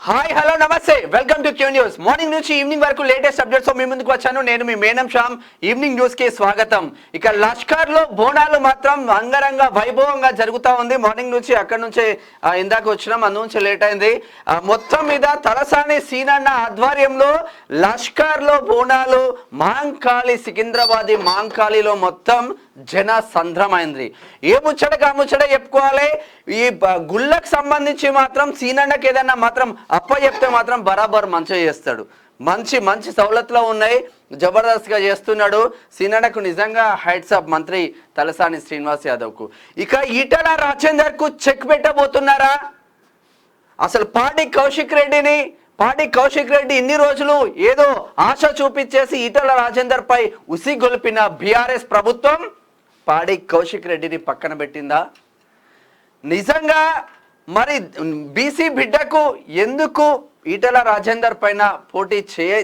Hi hello నమస్తే welcome to Q news. Morning నుంచి evening వరకు లేటెస్ట్ అప్డేట్స్ మీ ముందుకు వచ్చాను. నేను మీ మేనం శ్యామ్. ఈవినింగ్ న్యూస్ కి స్వాగతం. ఇక లష్కర్ లో బోనాలు మాత్రం అంగరంగ వైభవంగా జరుగుతూ ఉంది. మార్నింగ్ నుంచి అక్కడ నుంచి ఇందాక వచ్చినాం, అందు నుంచి లేట్ అయింది. మొత్తం మీద తలసాని సీనన్న ఆధ్వర్యంలో లష్కర్ లో బోనాలు మాంకాళి సికింద్రాబాద్ మాంకాళిలో మొత్తం జన సంద్రమైంది. ఏ ముచ్చటగా ముచ్చట చెప్పుకోవాలి. ఈ గుళ్ళకు సంబంధించి మాత్రం సీనన్నకి ఏదన్నా మాత్రం అప్ప చెప్తే మాత్రం బరాబర్ మంచిగా చేస్తాడు. మంచి మంచి సౌలతులు ఉన్నాయి, జబర్దస్త్గా చేస్తున్నాడు. సీనన్నకు నిజంగా హైట్స్ ఆఫ్ మంత్రి తలసాని శ్రీనివాస్ యాదవ్కు. ఇక ఈటల రాజేందర్కు చెక్ పెట్టబోతున్నారా? అసలు పాడి కౌశిక్ రెడ్డి ఇన్ని రోజులు ఏదో ఆశ చూపించేసి ఈటల రాజేందర్ పై ఉసిగొల్పిన బీఆర్ఎస్ ప్రభుత్వం పాడి కౌశిక్ రెడ్డిని పక్కన పెట్టిందా? నిజంగా మరి బీసీ బిడ్డకు ఎందుకు ఈటల రాజేందర్ పైన పోటీ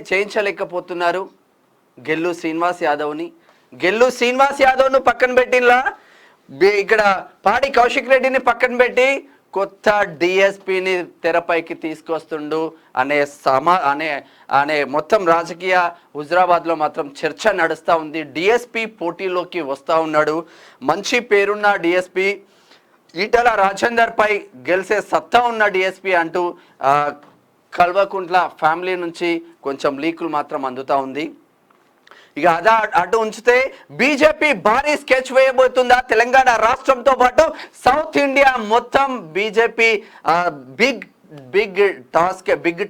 చేయించలేకపోతున్నారు? గెల్లు శ్రీనివాస్ యాదవ్ను పక్కన పెట్టిలా, ఇక్కడ పాడి కౌశిక్ రెడ్డిని పక్కన పెట్టి కొత్త డిఎస్పిని తెరపైకి తీసుకొస్తుండు అనే మొత్తం రాజకీయ హుజరాబాద్లో మాత్రం చర్చ నడుస్తూ ఉంది. డిఎస్పి పోటీలోకి వస్తూ ఉన్నాడు. మంచి పేరున్న డిఎస్పి, ఈటల రాజేందర్ పై గెలిసే సత్తా ఉన్న డిఎస్పి అంటూ కల్వకుంట్ల ఫ్యామిలీ నుంచి కొంచెం లీకులు మాత్రం అందుతూ ఉంది. ఇక అటు ఉంచితే బీజేపీ భారీ స్కెచ్ వేయబోతుందా? తెలంగాణ రాష్ట్రంతో పాటు సౌత్ ఇండియా మొత్తం బీజేపీ బిగ్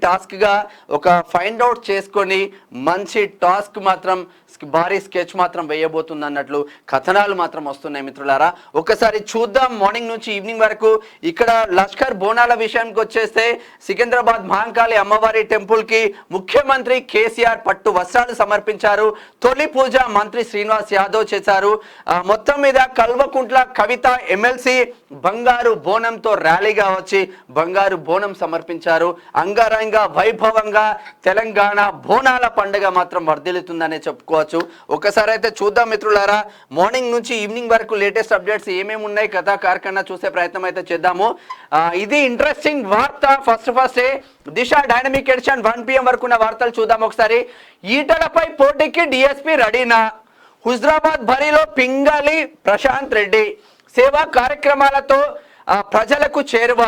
టాస్క్ గా ఒక ఫైండ్ అవుట్ చేసుకొని మంచి టాస్క్ మాత్రం భారీ స్కెచ్ మాత్రం వేయబోతుంది అన్నట్లు కథనాలు మాత్రం వస్తున్నాయి. మిత్రులారా, ఒకసారి చూద్దాం మార్నింగ్ నుంచి ఈవినింగ్ వరకు. ఇక్కడ లష్కర్ బోనాల విషయానికి వచ్చేస్తే సికింద్రాబాద్ మహంకాళి అమ్మవారి టెంపుల్ కి ముఖ్యమంత్రి కేసీఆర్ పట్టు వస్త్రాలు సమర్పించారు. తొలి పూజ మంత్రి శ్రీనివాస్ యాదవ్ చేశారు. మొత్తం మీద కల్వకుంట్ల కవిత ఎమ్మెల్సీ బంగారు బోనంతో ర్యాలీగా వచ్చి బంగారు బోనం సమర్పించారు. అంగరంగ వైభవంగా తెలంగాణ బోనాల పండుగ మాత్రం వర్ధిల్లుతుందనే చెప్పుకోవచ్చు. ఒకసారి అయితే చూద్దాం మిత్రులారా, మార్నింగ్ నుంచి ఈవినింగ్ వరకు లేటెస్ట్ అప్డేట్స్ ఏమేమి ఉన్నాయి కథా కార్కన్నా చూసే ప్రయత్నం అయితే చేద్దాము. ఇది ఇంట్రెస్టింగ్ వార్త. ఫస్ట్ దిశ డైనమిక్ ఎడిషన్ 1 PM వరకు ఉన్న వార్తలు చూద్దాం ఒకసారి. ఈటలపై పోటీకి డిఎస్పీ రెడీనా? హుజరాబాద్ బరిలో పింగళి ప్రశాంత్ రెడ్డి సేవా కార్యక్రమాలతో ప్రజలకు చేరువ,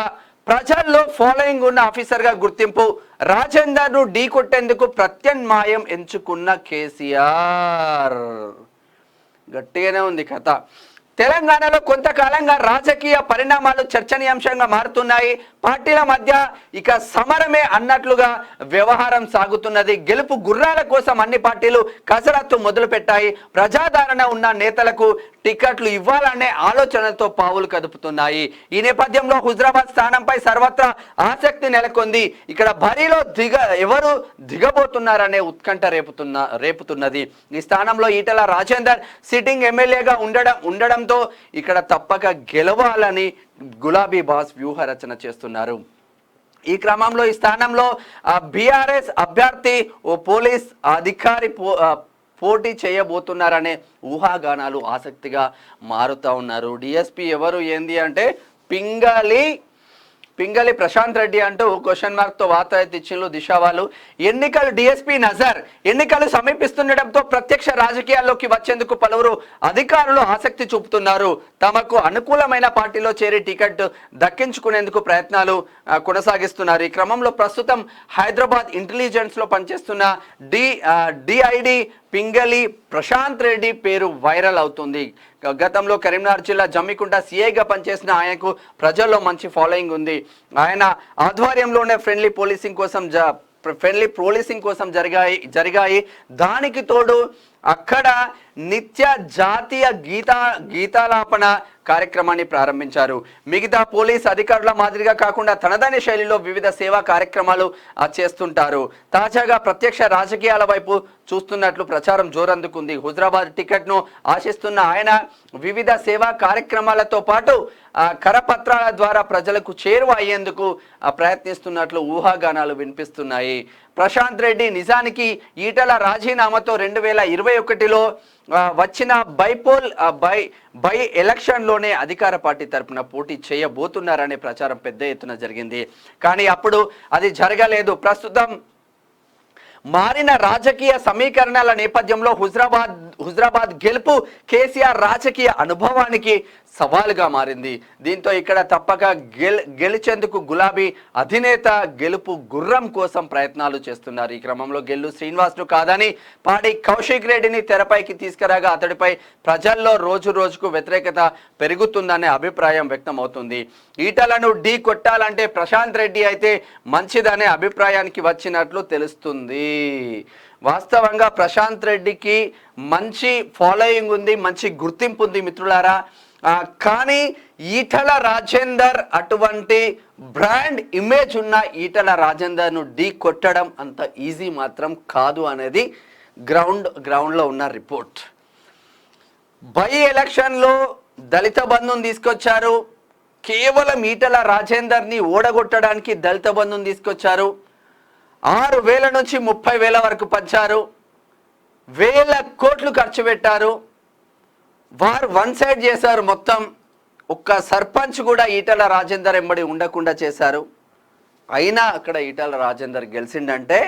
ప్రజల్లో ఫాలోయింగ్ ఉన్న ఆఫీసర్గా గుర్తింపు, రాజేందర్ను ఢీ కొట్టేందుకు ప్రత్యామ్నాయం ఎంచుకున్న కేసీఆర్. గట్టిగానే ఉంది కథ. తెలంగాణలో కొంతకాలంగా రాజకీయ పరిణామాలు చర్చనీయాంశంగా మారుతున్నాయి. పార్టీల మధ్య ఇక సమరమే అన్నట్లుగా వ్యవహారం సాగుతున్నది. గెలుపు గుర్రాల కోసం అన్ని పార్టీలు కసరత్తు మొదలు పెట్టాయి. ప్రజాదరణ ఉన్న నేతలకు టికెట్లు ఇవ్వాలనే ఆలోచనలతో పావులు కదుపుతున్నాయి. ఈ నేపథ్యంలో హుజరాబాద్ స్థానంపై సర్వత్రా ఆసక్తి నెలకొంది. ఇక్కడ బరిలో ఎవరు దిగబోతున్నారనే ఉత్కంఠ రేపుతున్నది. ఈ స్థానంలో ఈటల రాజేందర్ సిట్టింగ్ ఎమ్మెల్యేగా ఉండడంతో ఇక్కడ తప్పక గెలవాలని గులాబీ బాస్ వ్యూహ రచన చేస్తున్నారు. ఈ క్రమంలో ఈ స్థానంలో బీఆర్ఎస్ అభ్యర్థి ఓ పోలీస్ అధికారి పోటీ చేయబోతున్నారనే ఊహాగానాలు ఆసక్తిగా మారుతూ ఉన్నారు. డిఎస్పి ఎవరు ఏంది అంటే పింగళి ప్రశాంత్ రెడ్డి అంటూ క్వశ్చన్ మార్క్ తో వార్త అయితే ఇచ్చిండ్రు దిశ వాళ్ళు. ఎన్నికలు డిఎస్పీ నజర్. ఎన్నికలు సమీపిస్తుండటంతో ప్రత్యక్ష రాజకీయాల్లోకి వచ్చేందుకు పలువురు అధికారులు ఆసక్తి చూపుతున్నారు. తమకు అనుకూలమైన పార్టీలో చేరి టికెట్ దక్కించుకునేందుకు ప్రయత్నాలు కొనసాగిస్తున్నారు. ఈ క్రమంలో ప్రస్తుతం హైదరాబాద్ ఇంటెలిజెన్స్ లో పనిచేస్తున్న డిఐడి పింగళి ప్రశాంత్ రెడ్డి పేరు వైరల్ అవుతుంది. గతంలో కరీంనగర్ జిల్లా జమ్మికుంట సిఐగా పనిచేసిన ఆయనకు ప్రజల్లో మంచి ఫాలోయింగ్ ఉంది. ఆయన ఆధ్వర్యంలోనే ఫ్రెండ్లీ పోలీసింగ్ కోసం జరిగాయి. దానికి తోడు అక్కడ నిత్య జాతీయ గీతాలాపన కార్యక్రమాన్ని ప్రారంభించారు. మిగతా పోలీస్ అధికారుల మాదిరిగా కాకుండా తనదైన శైలిలో వివిధ సేవా కార్యక్రమాలు చేస్తుంటారు. తాజాగా ప్రత్యక్ష రాజకీయాల వైపు చూస్తున్నట్లు ప్రచారం జోరందుకుంది. హుజరాబాద్ టికెట్ను ఆశిస్తున్న ఆయన వివిధ సేవా కార్యక్రమాలతో పాటు కరపత్రాల ద్వారా ప్రజలకు చేరువ అయ్యేందుకు ప్రయత్నిస్తున్నట్లు ఊహాగానాలు వినిపిస్తున్నాయి. ప్రశాంత్ రెడ్డి నిజానికి ఈటల రాజీనామాతో 2021లో వచ్చిన బైపోల్ బై ఎలక్షన్లోనే అధికార పార్టీ తరఫున పోటీ చేయబోతున్నారనే ప్రచారం పెద్ద ఎత్తున జరిగింది. కానీ అప్పుడు అది జరగలేదు. ప్రస్తుతం మారిన రాజకీయ సమీకరణాల నేపథ్యంలో హుజరాబాద్ గెలుపు కేసీఆర్ రాజకీయ అనుభవానికి సవాలుగా మారింది. దీంతో ఇక్కడ తప్పక గెలిచేందుకు గులాబీ అధినేత గెలుపు గుర్రం కోసం ప్రయత్నాలు చేస్తున్నారు. ఈ క్రమంలో గెల్లు శ్రీనివాస్ను కాదని పాడి కౌశిక్ రెడ్డిని తెరపైకి తీసుకురాగా అతడిపై ప్రజల్లో రోజు రోజుకు వ్యతిరేకత పెరుగుతుందనే అభిప్రాయం వ్యక్తం అవుతుంది. ఈటలను ఢీ కొట్టాలంటే ప్రశాంత్ రెడ్డి అయితే మంచిదనే అభిప్రాయానికి వచ్చినట్లు తెలుస్తుంది. వాస్తవంగా ప్రశాంత్ రెడ్డికి మంచి ఫాలోయింగ్ ఉంది, మంచి గుర్తింపు ఉంది మిత్రులారా. కానీ ఈటల రాజేందర్ అటువంటి బ్రాండ్ ఇమేజ్ ఉన్న ఈటల రాజేందర్ను ఢీ కొట్టడం అంత ఈజీ మాత్రం కాదు అనేది గ్రౌండ్లో ఉన్న రిపోర్ట్. బై ఎలక్షన్లో దళిత బంధుని తీసుకొచ్చారు. కేవలం ఈటల రాజేందర్ని ఓడగొట్టడానికి దళిత బంధుని తీసుకొచ్చారు. 6,000 నుంచి 30,000 వరకు పంచారు. 1,000 కోట్లు ఖర్చు పెట్టారు. వారు వన్ సైడ్ చేశారు మొత్తం. ఒక్క సర్పంచ్ కూడా ఈటల రాజేందర్ ఎంబడి ఉండకుండా చేశారు. అయినా అక్కడ ఈటల రాజేందర్ గెలిచిండంటే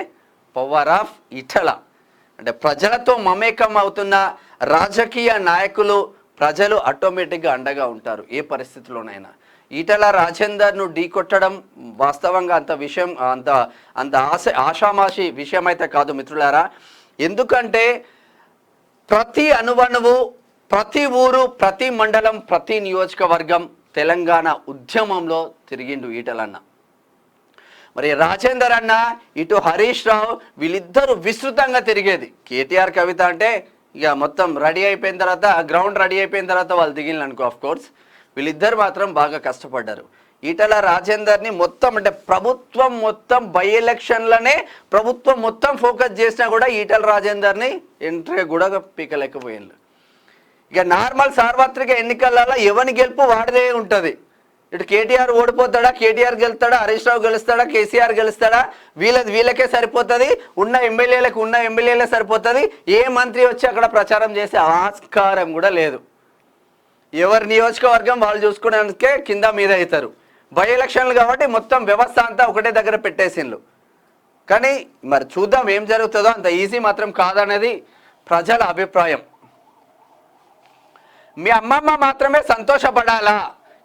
పవర్ ఆఫ్ ఈటల. అంటే ప్రజలతో మమేకం అవుతున్న రాజకీయ నాయకులు ప్రజలు ఆటోమేటిక్గా అండగా ఉంటారు ఏ పరిస్థితిలోనైనా. ఈటల రాజేందర్ను ఢీకొట్టడం వాస్తవంగా అంత ఆషామాషి విషయం అయితే కాదు మిత్రులారా. ఎందుకంటే ప్రతి అణువణువు, ప్రతి ఊరు, ప్రతి మండలం, ప్రతి నియోజకవర్గం తెలంగాణ ఉద్యమంలో తిరిగిండు ఈటలన్న. మరి రాజేందర్ అన్న, ఇటు హరీష్ రావు, వీళ్ళిద్దరూ విస్తృతంగా తిరిగేది. కేటీఆర్ కవిత అంటే ఇక మొత్తం రెడీ అయిపోయిన తర్వాత, గ్రౌండ్ రెడీ అయిపోయిన తర్వాత వాళ్ళు దిగిన అనుకో. ఆఫ్ కోర్స్ వీళ్ళిద్దరు మాత్రం బాగా కష్టపడ్డారు. ఈటల రాజేందర్ని మొత్తం అంటే ప్రభుత్వం మొత్తం బై ఎలక్షన్లనే ప్రభుత్వం మొత్తం ఫోకస్ చేసినా కూడా ఈటల రాజేందర్ని ఎంట్రీ కూడా పీకలేకపోయింది. ఇక నార్మల్ సార్వత్రిక ఎన్నికలలో ఎవరి గెలుపు వాడిదే ఉంటుంది. ఇటు కేటీఆర్ ఓడిపోతాడా, కేటీఆర్ గెలుస్తాడా, హరీష్ రావు గెలుస్తాడా, కేసీఆర్ గెలుస్తాడా, వీళ్ళకే సరిపోతుంది. ఉన్న ఎమ్మెల్యేలే సరిపోతుంది. ఏ మంత్రి వచ్చి అక్కడ ప్రచారం చేసే ఆస్కారం కూడా లేదు. ఎవరి నియోజకవర్గం వాళ్ళు చూసుకోవడానికే కింద మీద అవుతారు. బై ఎలక్షన్లు కాబట్టి మొత్తం వ్యవస్థ అంతా ఒకటే దగ్గర పెట్టేసిండ్రు. కానీ మరి చూద్దాం ఏం జరుగుతుందో. అంత ఈజీ మాత్రం కాదనేది ప్రజల అభిప్రాయం. మీ అమ్మమ్మ మాత్రమే సంతోషపడాలా?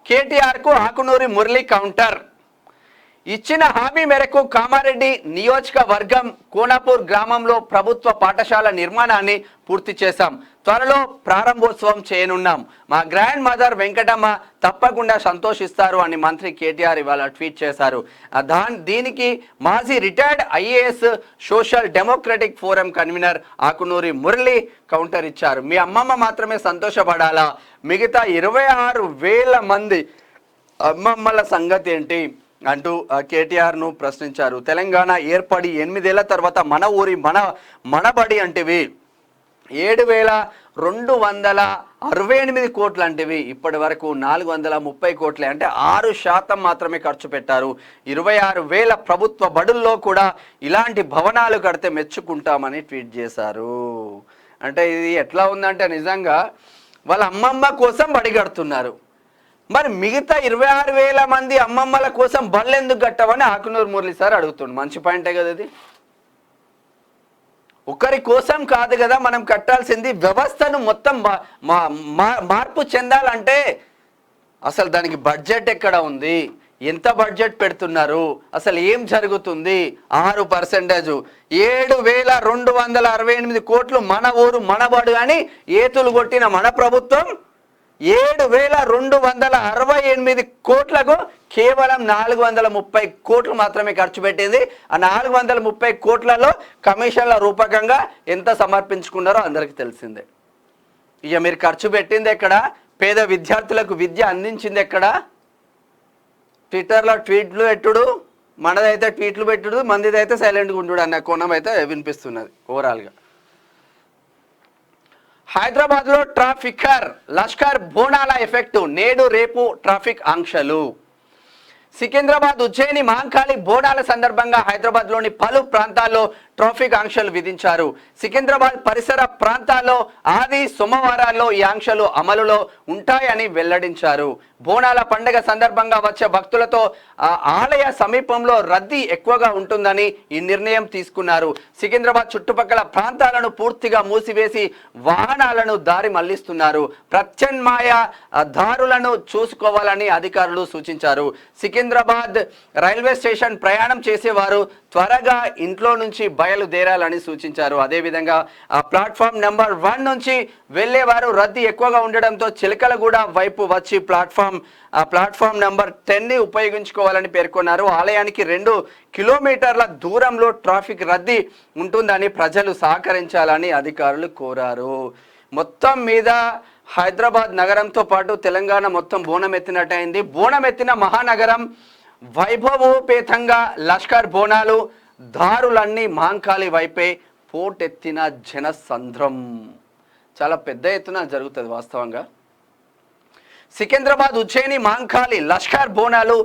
కేటీఆర్కు ఆకునూరి మురళి కౌంటర్. ఇచ్చిన హామీ మేరకు కామారెడ్డి నియోజకవర్గం కోనాపూర్ గ్రామంలో ప్రభుత్వ పాఠశాల నిర్మాణాన్ని పూర్తి చేశాం. త్వరలో ప్రారంభోత్సవం చేయనున్నాం. మా గ్రాండ్ మదర్ వెంకటమ్మ తప్పకుండా సంతోషిస్తారు అని మంత్రి కేటీఆర్ ఇవాళ ట్వీట్ చేశారు. దీనికి మాజీ retired IAS social democratic forum convener Akunuri Murali counter ఇచ్చారు. మీ అమ్మమ్మ మాత్రమే సంతోషపడాలా? మిగతా 26,000 మంది అమ్మమ్మల సంగతి ఏంటి అంటూ కేటీఆర్ను ప్రశ్నించారు. తెలంగాణ ఏర్పడి 8 ఏళ్ల తర్వాత మన ఊరి మనబడి అంటివి 7,268 కోట్లు అంటివి ఇప్పటి వరకు 430 కోట్లే, అంటే 6% మాత్రమే ఖర్చు పెట్టారు. 26,000 ప్రభుత్వ బడుల్లో కూడా ఇలాంటి భవనాలు కడితే మెచ్చుకుంటామని ట్వీట్ చేశారు. అంటే ఇది ఎట్లా ఉందంటే నిజంగా వాళ్ళ అమ్మమ్మ కోసం బడి కడుతున్నారు. మరి మిగతా 26,000 మంది అమ్మమ్మల కోసం బళ్ళు ఎందుకు కట్టవని ఆకునూరు మురళి సార్ అడుగుతుండు. మంచి పాయింటే కదా ఇది. ఒకరి కోసం కాదు కదా మనం కట్టాల్సింది. వ్యవస్థను మొత్తం మార్పు చెందాలంటే అసలు దానికి బడ్జెట్ ఎక్కడ ఉంది, ఎంత బడ్జెట్ పెడుతున్నారు, అసలు ఏం జరుగుతుంది? 6%, 7,268 కోట్లు మన ఊరు మనబడు అని ఏతులు కొట్టిన మన ప్రభుత్వం 7,268 కోట్లకు కేవలం 430 కోట్లు మాత్రమే ఖర్చు పెట్టింది. ఆ 430 కోట్లలో కమిషన్ల రూపకంగా ఎంత సమర్పించుకున్నారో అందరికీ తెలిసిందే. ఇక మీరు ఖర్చు పెట్టింది ఎక్కడ? పేద విద్యార్థులకు విద్య అందించింది ఎక్కడ? ట్విట్టర్లో ట్వీట్లు పెట్టుడు, మనదైతే ట్వీట్లు పెట్టుడు, మందిదైతే సైలెంట్గా ఉండు అన్న కోణం అయితే వినిపిస్తున్నది ఓవరాల్గా. హైదరాబాద్లో ట్రాఫికర్ లష్కర్ బోనాల ఎఫెక్టు, నేడు రేపు ట్రాఫిక్ ఆంక్షలు. సికింద్రాబాద్, ఉజ్జయిని, మహంకాళి బోనాల సందర్భంగా హైదరాబాద్లోని పలు ప్రాంతాల్లో ట్రాఫిక్ ఆంక్షలు విధించారు. సికింద్రాబాద్ పరిసర ప్రాంతాల్లో ఆది సోమవారాల్లో ఈ ఆంక్షలు అమలులో ఉంటాయని వెల్లడించారు. బోనాల పండుగ సందర్భంగా వచ్చే భక్తులతో ఆలయ సమీపంలో రద్దీ ఎక్కువగా ఉంటుందని ఈ నిర్ణయం తీసుకున్నారు. సికింద్రాబాద్ చుట్టుపక్కల ప్రాంతాలను పూర్తిగా మూసివేసి వాహనాలను దారి మళ్లిస్తున్నారు. ప్రత్యామ్నాయ దారులను చూసుకోవాలని అధికారులు సూచించారు. సికింద్రాబాద్ రైల్వే స్టేషన్ ప్రయాణం చేసేవారు త్వరగా ఇంట్లో నుంచి బయలుదేరాలని సూచించారు. అదేవిధంగా ప్లాట్ఫామ్ నెంబర్ 1 నుంచి వెళ్లేవారు రద్దీ ఎక్కువగా ఉండడంతో చిలకలగూడ వైపు వచ్చి ప్లాట్ఫామ్ నెంబర్ 10ని ఉపయోగించుకోవాలని పేర్కొన్నారు. ఆలయానికి 2 కిలోమీటర్ల దూరంలో ట్రాఫిక్ రద్దీ ఉంటుందని ప్రజలు సహకరించాలని అధికారులు కోరారు. మొత్తం మీద హైదరాబాద్ నగరంతో పాటు తెలంగాణ మొత్తం బోనం ఎత్తినట్టయింది. బోనం ఎత్తిన మహానగరం వైభవోపేతంగా లష్కర్ బోనాలు, దారులన్నీ మహంకాళి వైపే పోటెత్తిన జనసంద్రం చాలా పెద్ద ఎత్తున జరుగుతుంది. వాస్తవంగా సికింద్రాబాద్, ఉజ్జయిని, మహంకాళి లష్కర్ బోనాలు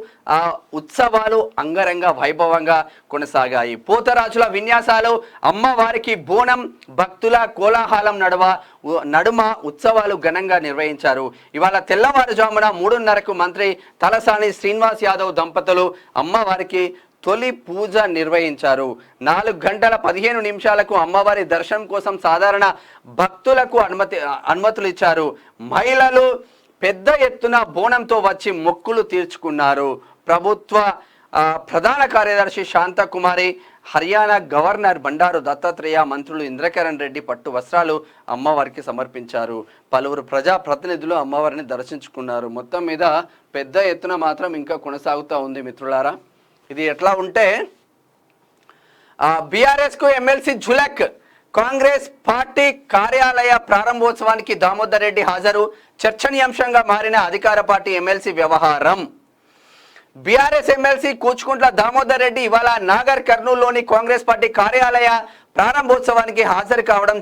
ఉత్సవాలు అంగరంగ వైభవంగా కొనసాగాయి. పోతరాజుల విన్యాసాలు, అమ్మవారికి బోనం, భక్తుల కోలాహలం నడుమ ఉత్సవాలు ఘనంగా నిర్వహించారు. ఇవాళ తెల్లవారుజామున 3:30కు మంత్రి తలసాని శ్రీనివాస్ యాదవ్ దంపతులు అమ్మవారికి తొలి పూజ నిర్వహించారు. 4:15 అమ్మవారి దర్శనం కోసం సాధారణ భక్తులకు అనుమతులు ఇచ్చారు. మహిళలు పెద్ద ఎత్తున బోనంతో వచ్చి మొక్కులు తీర్చుకున్నారు. ప్రభుత్వ ప్రధాన కార్యదర్శి శాంతకుమారి, హర్యానా గవర్నర్ బండారు దత్తాత్రేయ, మంత్రులు ఇంద్రకరణ్ రెడ్డి పట్టు వస్త్రాలు అమ్మవారికి సమర్పించారు. పలువురు ప్రజా ప్రతినిధులు అమ్మవారిని దర్శించుకున్నారు. మొత్తం మీద పెద్ద ఎత్తున మాత్రం ఇంకా కొనసాగుతూ ఉంది మిత్రులారా. ఇది ఎట్లా ఉంటే బీఆర్ఎస్ కు ఎమ్మెల్సీ ఝులక్. కాంగ్రెస్ పార్టీ కార్యాలయ ప్రారంభోత్సవానికి దామోదర్ రెడ్డి హాజరు. చర్చనీయాంశంగా మారిన అధికార పార్టీ ఎమ్మెల్సీ వ్యవహారం. బీఆర్ఎస్ ఎమ్మెల్సీ కూచుకుంట్ల దామోదర్ రెడ్డి ఇవాళ నాగర్ కర్నూలులోని కాంగ్రెస్ పార్టీ కార్యాలయ ప్రారంభోత్సవానికి హాజరు కావడం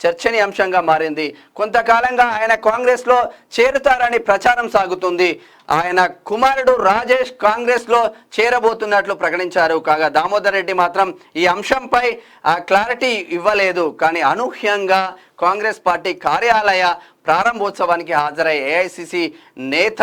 చర్చనీయాంశంగా మారింది. కొంతకాలంగా ఆయన కాంగ్రెస్ లో చేరుతారని ప్రచారం సాగుతుంది. ఆయన కుమారుడు రాజేష్ కాంగ్రెస్ లో చేరబోతున్నట్లు ప్రకటించారు. కాగా దామోదర్ రెడ్డి మాత్రం ఈ అంశంపై క్లారిటీ ఇవ్వలేదు. కానీ అనూహ్యంగా కాంగ్రెస్ పార్టీ కార్యాలయ ప్రారంభోత్సవానికి హాజరై ఏఐసిసి నేత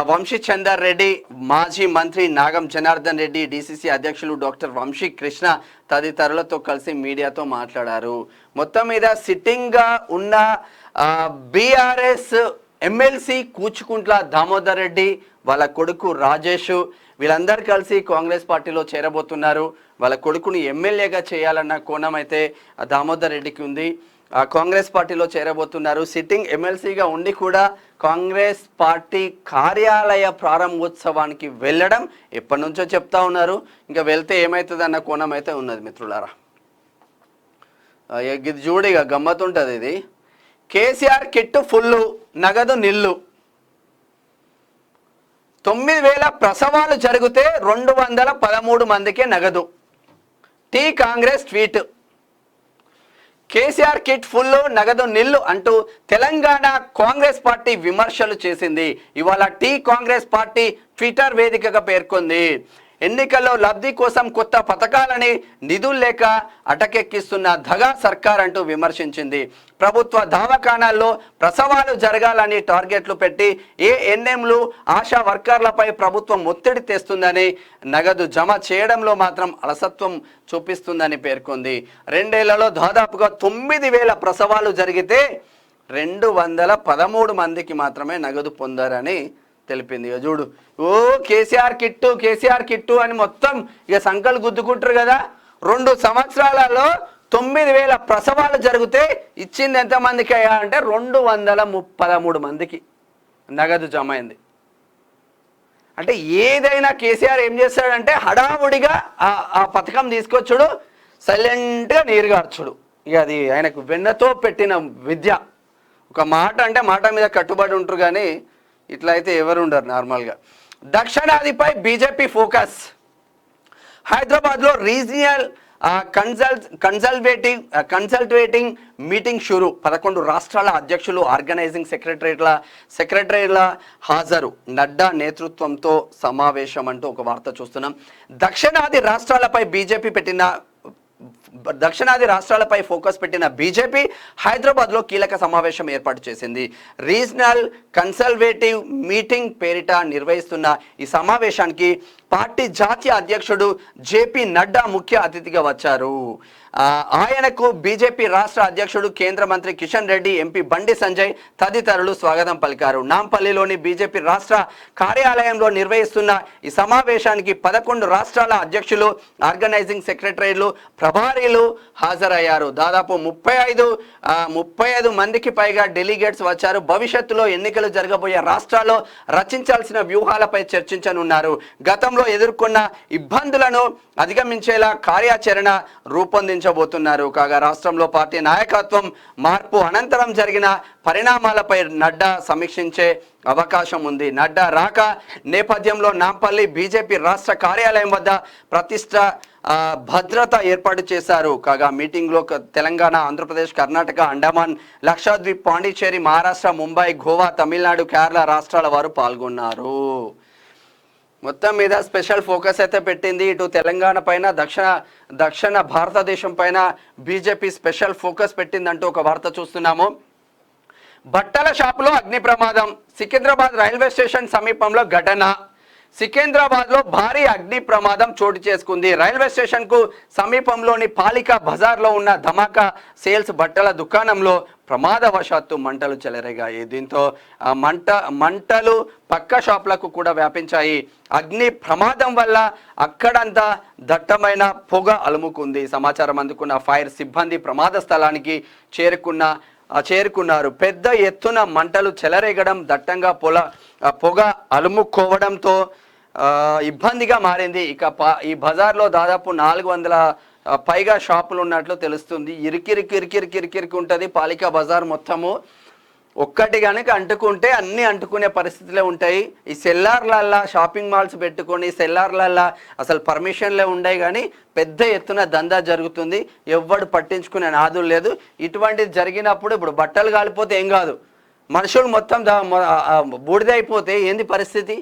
వంశీచందర్ రెడ్డి, మాజీ మంత్రి నాగం జనార్దన్ రెడ్డి, డిసిసి అధ్యక్షులు డాక్టర్ వంశీ కృష్ణ తదితరులతో కలిసి మీడియాతో మాట్లాడారు. మొత్తం మీద సిట్టింగ్గా ఉన్న బీఆర్ఎస్ ఎమ్మెల్సీ కూచుకుంట్ల దామోదర్ రెడ్డి, వాళ్ళ కొడుకు రాజేష్ వీళ్ళందరూ కలిసి కాంగ్రెస్ పార్టీలో చేరబోతున్నారు. వాళ్ళ కొడుకుని ఎమ్మెల్యేగా చేయాలన్న కోణం అయితే దామోదర్ రెడ్డికి ఉంది. కాంగ్రెస్ పార్టీలో చేరబోతున్నారు. సిట్టింగ్ ఎమ్మెల్సీగా ఉండి కూడా కాంగ్రెస్ పార్టీ కార్యాలయ ప్రారంభోత్సవానికి వెళ్ళడం ఎప్పటి నుంచో చెప్తా ఉన్నారు. ఇంకా వెళ్తే ఏమవుతుంది అన్న కోణం అయితే ఉన్నది మిత్రులారా. ఇది చూడిగా గమ్మతుంటుంది. ఇది కేసీఆర్ కిట్టు ఫుల్లు, నగదు నిల్లు. 9,000 ప్రసవాలు జరిగితే 213 మందికే నగదు. T Congress tweet. KCR kit full, నగదు నిల్లు అంటూ తెలంగాణ కాంగ్రెస్ పార్టీ విమర్శలు చేసింది. ఇవాళ టీ కాంగ్రెస్ పార్టీ ట్విట్టర్ వేదికగా పేర్కొంది. ఎన్నికల్లో లబ్ధి కోసం కొత్త పథకాలని నిధులు లేక అటకెక్కిస్తున్న దగా సర్కార్ అంటూ విమర్శించింది. ప్రభుత్వ దవాఖానాల్లో ప్రసవాలు జరగాలని టార్గెట్లు పెట్టి ఏఎన్ఎంలు, ఆశా వర్కర్లపై ప్రభుత్వం ఒత్తిడి తెస్తుందని, నగదు జమ చేయడంలో మాత్రం అలసత్వం చూపిస్తుందని పేర్కొంది. 2 ఏళ్లలో దాదాపుగా 9,000 ప్రసవాలు జరిగితే 213 మందికి మాత్రమే నగదు పొందారని తెలిపింది. చూడు, ఓ కేసీఆర్ కిట్టు అని మొత్తం ఇక సంకలు గుద్దుకుంటారు కదా. 2 సంవత్సరాలలో 9,000 ప్రసవాలు జరిగితే ఇచ్చింది ఎంతమందికి అయ్యా అంటే 213 మందికి నగదు జమ అయింది. అంటే ఏదైనా కేసీఆర్ ఏం చేస్తాడంటే హడావుడిగా ఆ పథకం తీసుకొచ్చుడు, సైలెంట్గా నీరుగార్చుడు. ఇక అది ఆయనకు వెన్నతో పెట్టిన విద్య. ఒక మాట అంటే మాట మీద కట్టుబడి ఉంటారు, కానీ ఇట్లా అయితే ఎవరు ఉండరు నార్మల్గా. దక్షిణాదిపై బీజేపీ ఫోకస్. హైదరాబాద్లో రీజియనల్ కన్సల్టేటింగ్ మీటింగ్ షురు 11 రాష్ట్రాల అధ్యక్షులు ఆర్గనైజింగ్ సెక్రటరీల హాజరు నడ్డా నేతృత్వంతో సమావేశం అంటూ ఒక వార్త చూస్తున్నాం. దక్షిణాది రాష్ట్రాలపై ఫోకస్ పెట్టిన బీజేపీ హైదరాబాద్లో కీలక సమావేశం ఏర్పాటు చేసింది. రీజనల్ కన్సల్టేటివ్ మీటింగ్ పేరిట నిర్వహిస్తున్న ఈ సమావేశానికి పార్టీ జాతీయ అధ్యక్షుడు జేపీ నడ్డా ముఖ్య అతిథిగా వచ్చారు. ఆయనకు బీజేపీ రాష్ట్ర అధ్యక్షుడు కేంద్ర మంత్రి కిషన్ రెడ్డి, ఎంపీ బండి సంజయ్ తదితరులు స్వాగతం పలికారు. నాంపల్లిలోని బీజేపీ రాష్ట్ర కార్యాలయంలో నిర్వహిస్తున్న ఈ సమావేశానికి 11 రాష్ట్రాల అధ్యక్షులు, ఆర్గనైజింగ్ సెక్రటరీలు, ప్రభారీలు హాజరయ్యారు. దాదాపు 35 మందికి పైగా డెలిగేట్స్ వచ్చారు. భవిష్యత్తులో ఎన్నికలు జరగబోయే రాష్ట్రాల్లో రచించాల్సిన వ్యూహాలపై చర్చించనున్నారు. గతంలో ఎదుర్కొన్న ఇబ్బందులను అధిగమించేలా కార్యాచరణ రూపొందించబోతున్నారు. కాగా రాష్ట్రంలో పార్టీ నాయకత్వం మార్పు అనంతరం జరిగిన పరిణామాలపై నడ్డా సమీక్షించే అవకాశం ఉంది. నడ్డా రాక నేపథ్యంలో నాంపల్లి బీజేపీ రాష్ట్ర కార్యాలయం వద్ద ప్రతిష్ట భద్రత ఏర్పాటు చేశారు. కాగా మీటింగ్లో తెలంగాణ, ఆంధ్రప్రదేశ్, కర్ణాటక, అండమాన్, లక్షద్వీప్, పాండిచ్చేరి, మహారాష్ట్ర, ముంబై, గోవా, తమిళనాడు, కేరళ రాష్ట్రాల వారు పాల్గొన్నారు. మొత్తం మీద స్పెషల్ ఫోకస్ అయితే పెట్టింది. ఇటు తెలంగాణ పైన, దక్షిణ భారతదేశం పైన బీజేపీ స్పెషల్ ఫోకస్ పెట్టిందంటూ ఒక వార్త చూస్తున్నాము. బట్టల షాపులో అగ్ని ప్రమాదం, సికింద్రాబాద్ రైల్వే స్టేషన్ సమీపంలో ఘటన. సికింద్రాబాద్లో భారీ అగ్ని ప్రమాదం చోటు చేసుకుంది. రైల్వే స్టేషన్కు సమీపంలోని పాలికా బజార్లో ఉన్న ధమాకా సేల్స్ బట్టల దుకాణంలో ప్రమాదవశాత్తు మంటలు చెలరేగాయి. దీంతో మంటలు పక్క షాపులకు కూడా వ్యాపించాయి. అగ్ని ప్రమాదం వల్ల అక్కడంతా దట్టమైన పొగ అలుముకుంది. సమాచారం అందుకున్న ఫైర్ సిబ్బంది ప్రమాద స్థలానికి చేరుకున్నారు. పెద్ద ఎత్తున మంటలు చెలరేగడం, దట్టంగా పొగ అలుముకోవడంతో ఇబ్బందిగా మారింది. ఇక ఈ బజార్లో దాదాపు 400 పైగా షాపులు ఉన్నట్లు తెలుస్తుంది. ఇరికిరికి ఉంటుంది పాలికా బజార్ మొత్తము. ఒక్కటి కనుక అంటుకుంటే అన్నీ అంటుకునే పరిస్థితులే ఉంటాయి. ఈ సెల్లార్లల్లా షాపింగ్ మాల్స్ పెట్టుకొని సెల్లార్లల్లా అసలు పర్మిషన్లే ఉండవు, కానీ పెద్ద ఎత్తున దందా జరుగుతుంది. ఎవ్వడు పట్టించుకునే నాదులు లేదు. ఇటువంటిది జరిగినప్పుడు ఇప్పుడు బట్టలు కాలిపోతే ఏం కాదు, మనుషులు మొత్తం బూడిదైపోతే ఏంది పరిస్థితి?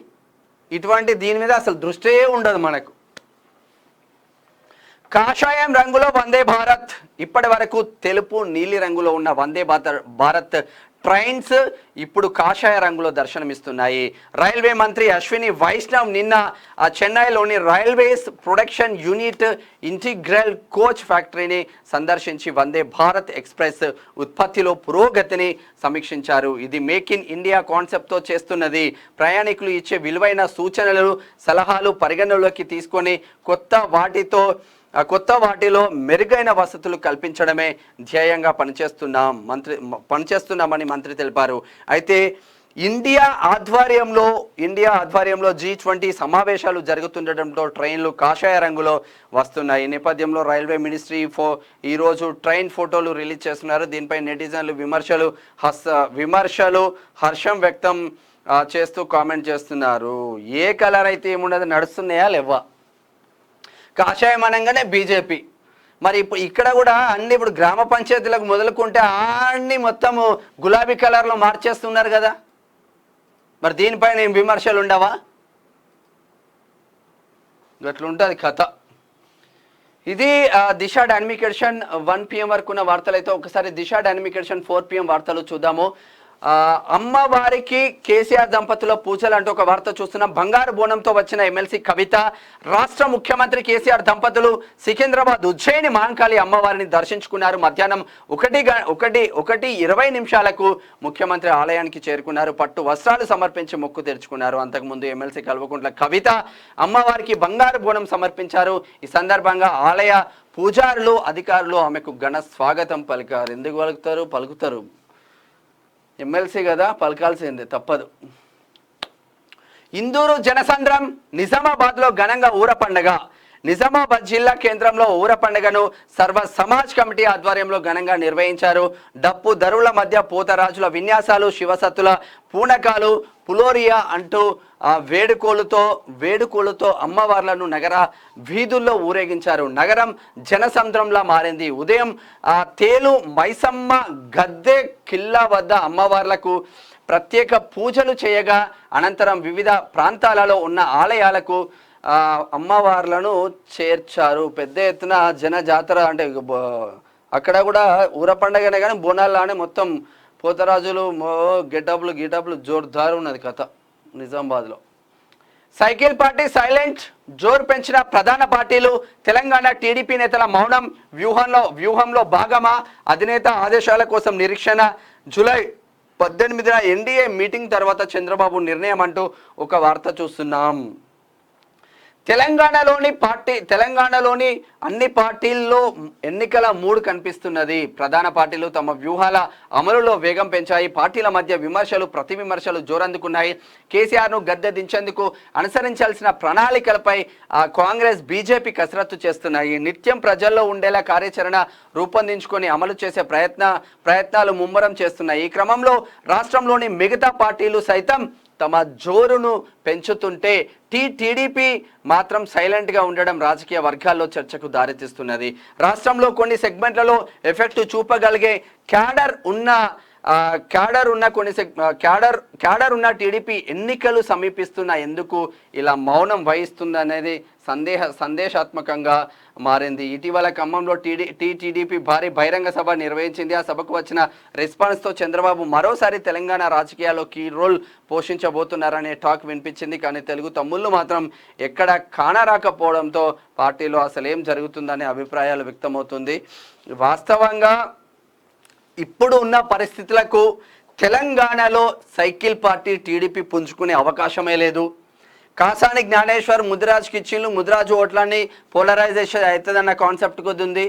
ఇటువంటి దీని మీద అసలు దృష్టే ఉండదు మనకు. కాషాయం రంగులో వందే భారత్. ఇప్పటి వరకు తెలుపు, నీలి రంగులో ఉన్న వందే భారత్ ట్రైన్స్ ఇప్పుడు కాషాయ రంగులో దర్శనమిస్తున్నాయి. రైల్వే మంత్రి అశ్విని వైష్ణవ్ నిన్న చెన్నైలోని railways production unit integral coach ఫ్యాక్టరీని సందర్శించి వందే భారత్ ఎక్స్ప్రెస్ ఉత్పత్తిలో పురోగతిని సమీక్షించారు. ఇది మేక్ ఇన్ ఇండియా కాన్సెప్ట్తో చేస్తున్నది. ప్రయాణికులు ఇచ్చే విలువైన సూచనలు, సలహాలు పరిగణలోకి తీసుకొని కొత్త వాటిలో మెరుగైన వసతులు కల్పించడమే ధ్యేయంగా పనిచేస్తున్నామని మంత్రి తెలిపారు. అయితే ఇండియా ఆధ్వర్యంలో G20 సమావేశాలు జరుగుతుండటంతో ట్రైన్లు కాషాయ రంగులో వస్తున్నాయి. ఈ నేపథ్యంలో రైల్వే మినిస్ట్రీ ఈరోజు ట్రైన్ ఫోటోలు రిలీజ్ చేస్తున్నారు. దీనిపై నెటిజన్లు విమర్శలు హర్షం వ్యక్తం చేస్తూ కామెంట్ చేస్తున్నారు. ఏ కలర్ అయితే ఏముండదు, నడుస్తున్నాయా లేవా? కాషాయం అనగానే బీజేపీ. మరి ఇక్కడ కూడా అన్ని ఇప్పుడు గ్రామ పంచాయతీలకు మొదలుకుంటే అన్ని మొత్తము గులాబీ కలర్లో మార్చేస్తున్నారు కదా. మరి దీనిపైన ఏం విమర్శలు ఉండవా? గట్లుంటుంది కథ. ఇది దిశ డైనమికేషన్ 1 PM వరకు ఉన్న వార్తలు. అయితే ఒకసారి దిశ డైనమికేషన్ 4 PM వార్తలు చూద్దాము. అమ్మవారికి కేసీఆర్ దంపతుల పూజలు అంటూ ఒక వార్త చూస్తున్నాం. బంగారు బోనంతో వచ్చిన ఎమ్మెల్సీ కవిత, రాష్ట్ర ముఖ్యమంత్రి కేసీఆర్ దంపతులు సికింద్రాబాద్ ఉజ్జయిని మహంకాళి అమ్మవారిని దర్శించుకున్నారు. మధ్యాహ్నం 1:20 ముఖ్యమంత్రి ఆలయానికి చేరుకున్నారు. పట్టు వస్త్రాలు సమర్పించి మొక్కు తెరుచుకున్నారు. అంతకుముందు ఎమ్మెల్సీ కల్వకుంట్ల కవిత అమ్మవారికి బంగారు బోనం సమర్పించారు. ఈ సందర్భంగా ఆలయ పూజారులు, అధికారులు ఆమెకు ఘన స్వాగతం పలికారు. ఎందుకు పలుకుతారు ఎమ్మెల్సీ కదా, పలకాల్సిందే, తప్పదు. ఇందూరు జనసంద్రం, నిజామాబాద్లో ఘనంగా ఊర పండుగ. నిజామాబాద్ జిల్లా కేంద్రంలో ఊర పండుగను సర్వ సమాజ్ కమిటీ ఆధ్వర్యంలో ఘనంగా నిర్వహించారు. డప్పు దరువుల మధ్య పోతరాజుల విన్యాసాలు, శివసత్తుల పూనకాలు, పులోరియా అంటూ వేడుకోలుతో అమ్మవార్లను నగర వీధుల్లో ఊరేగించారు. నగరం జనసంద్రంలా మారింది. ఉదయం తేలు మైసమ్మ గద్దె కిల్లా వద్ద అమ్మవార్లకు ప్రత్యేక పూజలు చేయగా అనంతరం వివిధ ప్రాంతాలలో ఉన్న ఆలయాలకు అమ్మవార్లను చేర్చారు. పెద్ద ఎత్తున జన జాతర అంటే అక్కడ కూడా ఊర పండగనే కానీ బోనాల్లానే మొత్తం పోతరాజులు గెటప్లు జోర్దారు ఉన్నది కథ నిజామాబాద్లో. సైకిల్ పార్టీ సైలెంట్, జోరు పెంచిన ప్రధాన పార్టీలు. తెలంగాణ టీడీపీ నేతల మౌనం వ్యూహంలో భాగమా? అధినేత ఆదేశాల కోసం నిరీక్షణ. జూలై 18న ఎన్డీఏ మీటింగ్ తర్వాత చంద్రబాబు నిర్ణయం అంటూ ఒక వార్త చూస్తున్నాం. తెలంగాణలోని అన్ని పార్టీల్లో ఎన్నికల మూడ్ కనిపిస్తున్నది. ప్రధాన పార్టీలు తమ వ్యూహాల అమలులో వేగం పెంచాయి. పార్టీల మధ్య ప్రతి విమర్శలు జోరందుకున్నాయి. కేసీఆర్ను గద్దె దించేందుకు అనుసరించాల్సిన ప్రణాళికలపై కాంగ్రెస్ బీజేపీ కసరత్తు చేస్తున్నాయి. నిత్యం ప్రజల్లో ఉండేలా కార్యాచరణ రూపొందించుకొని అమలు చేసే ప్రయత్నాలు ముమ్మరం చేస్తున్నాయి. ఈ క్రమంలో రాష్ట్రంలోని మిగతా పార్టీలు సైతం తమ జోరును పెంచుతుంటే టీడీపీ మాత్రం సైలెంట్గా ఉండడం రాజకీయ వర్గాల్లో చర్చకు దారితీస్తున్నది. రాష్ట్రంలో కొన్ని సెగ్మెంట్లలో ఎఫెక్ట్ చూపగలిగే క్యాడర్ ఉన్న టీడీపీ ఎన్నికలు సమీపిస్తున్న ఎందుకు ఇలా మౌనం వహిస్తుందనేది సందేశాత్మకంగా మారింది. ఇటీవల ఖమ్మంలో టీడీపీ భారీ బహిరంగ సభ నిర్వహించింది. ఆ సభకు వచ్చిన రెస్పాన్స్తో చంద్రబాబు మరోసారి తెలంగాణ రాజకీయాల్లో కీ రోల్ పోషించబోతున్నారనే టాక్ వినిపించింది. కానీ తెలుగు తమ్ముళ్ళు మాత్రం ఎక్కడ కానరాకపోవడంతో పార్టీలో అసలు ఏం జరుగుతుందనే అభిప్రాయాలు వ్యక్తమవుతుంది. వాస్తవంగా ఇప్పుడు ఉన్న పరిస్థితులకు తెలంగాణలో సైకిల్ పార్టీ టీడీపీ పుంజుకునే అవకాశమే లేదు. కాసాని జ్ఞానేశ్వర్ ముదిరాజ్కి ఇచ్చిండ్రు. ముదిరాజు ఓట్లన్నీ పోలరైజేషన్ అవుతుందన్న కాన్సెప్ట్ కొద్ది ఉంది.